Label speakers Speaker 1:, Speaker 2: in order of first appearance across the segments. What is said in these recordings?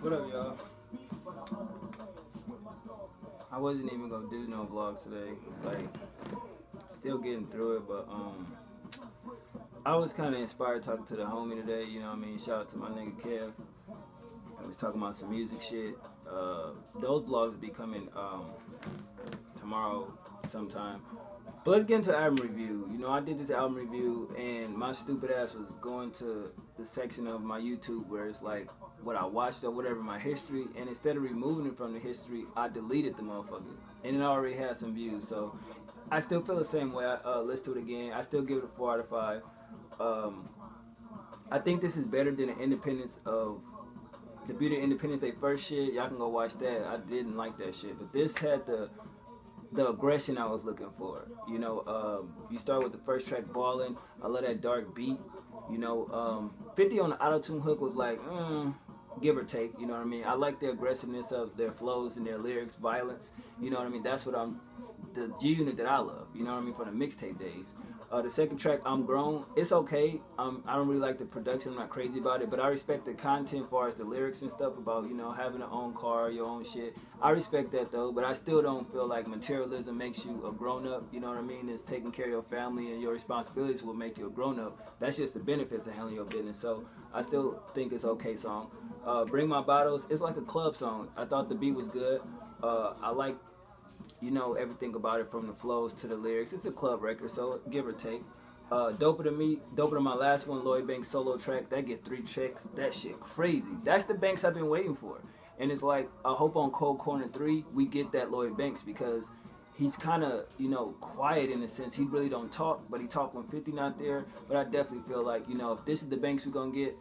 Speaker 1: What up, y'all? I wasn't even gonna do no vlogs today. Like, still getting through it, but I was kind of inspired talking to the homie today. You know what I mean? Shout out to my nigga Kev. I was talking about some music shit. Those vlogs will be coming tomorrow sometime. But let's get into album review. You know, I did this album review and my stupid ass was going to the section of my YouTube where it's like what I watched or whatever, my history, and instead of removing it from the history, I deleted the motherfucker. And it already had some views, so I still feel the same way. I listened to it again. I still give it a 4 out of 5. I think this is better than the Independence of the Beauty of Independence Day first shit. Y'all can go watch that. I didn't like that shit, but this had the aggression I was looking for. You know, you start with the first track, Ballin'. I love that dark beat. You know, 50 on the auto-tune hook was like, give or take. You know what I mean? I like the aggressiveness of their flows and their lyrics, violence. You know what I mean? That's what the G Unit that I love. You know what I mean? From the mixtape days. The second track, I'm Grown. It's okay. I don't really like the production. I'm not crazy about it, but I respect the content as far as the lyrics and stuff about, you know, having your own car, your own shit. I respect that though, but I still don't feel like materialism makes you a grown-up. You know what I mean? It's taking care of your family and your responsibilities will make you a grown-up. That's just the benefits of handling your business. So I still think it's okay song. Bring My Bottles. It's like a club song. I thought the beat was good. I like, you know, everything about it from the flows to the lyrics. It's a club record, so give or take. Doper Than my last one, Lloyd Banks solo track. That get 3 checks. That shit crazy. That's the Banks I've been waiting for. And it's like, I hope on Cold Corner 3 we get that Lloyd Banks, because he's kind of, you know, quiet in a sense. He really don't talk, but he talk when 50 not there. But I definitely feel like, you know, if this is the Banks we're gonna get,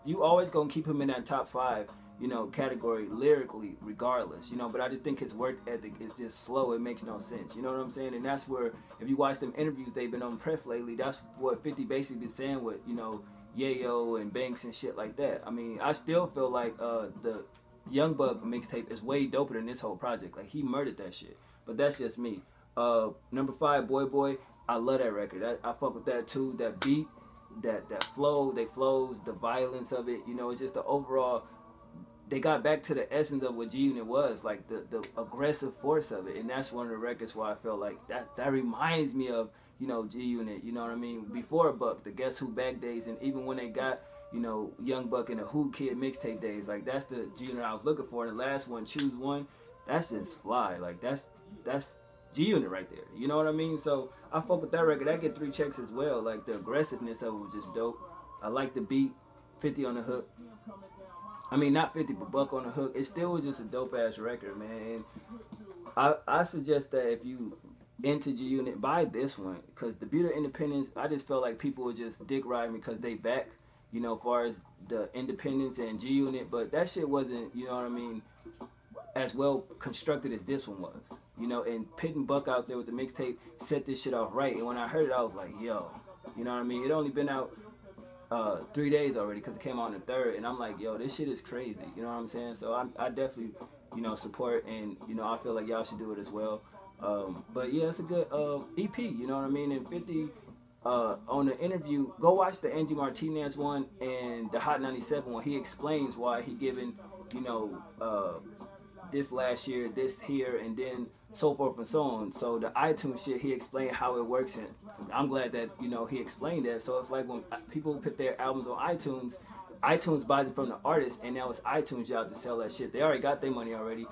Speaker 1: you always gonna keep him in that top 5. You know, category lyrically, regardless, you know, but I just think his work ethic is just slow. It makes no sense, you know what I'm saying? And that's where, if you watch them interviews they've been on press lately, that's what 50 basically been saying with, you know, Yayo and Banks and shit like that. I mean, I still feel like the Young Buck mixtape is way doper than this whole project. Like, he murdered that shit, but that's just me. Number 5, Boy Boy. I love that record. I fuck with that too. That beat, that flow, they flows, the violence of it, you know, it's just the overall. They got back to the essence of what G Unit was, like the aggressive force of it, and that's one of the records where I feel like that reminds me of, you know, G Unit. You know what I mean? Before Buck, the Guess Who Back days, and even when they got, you know, Young Buck and the Who Kid mixtape days, like that's the G Unit I was looking for. And the last one, Choose One, that's just fly. Like that's G Unit right there. You know what I mean? So I fuck with that record. I get 3 checks as well. Like the aggressiveness of it was just dope. I like the beat, 50 on the hook. I mean, not 50, but Buck on the hook. It still was just a dope-ass record, man. And I suggest that if you into G Unit, buy this one. Because the Beauty of Independence, I just felt like people would just dick ride me because they back, you know, as far as the Independence and G Unit. But that shit wasn't, you know what I mean, as well constructed as this one was. You know, and pitting Buck out there with the mixtape set this shit off right. And when I heard it, I was like, yo, you know what I mean? It only been out 3 days already because it came out on the 3rd, and I'm like, yo, this shit is crazy. You know what I'm saying? So I definitely, you know, support, and, you know, I feel like y'all should do it as well. But yeah, it's a good EP, you know what I mean? And 50 on the interview, go watch the Angie Martinez one and the Hot 97 one. He explains why he given, you know, this last year, this here, and then so forth and so on. So the iTunes shit, he explained how it works, and I'm glad that, you know, he explained that. So it's like when people put their albums on iTunes buys it from the artist, and now it's iTunes' job to sell that shit. They already got their money already.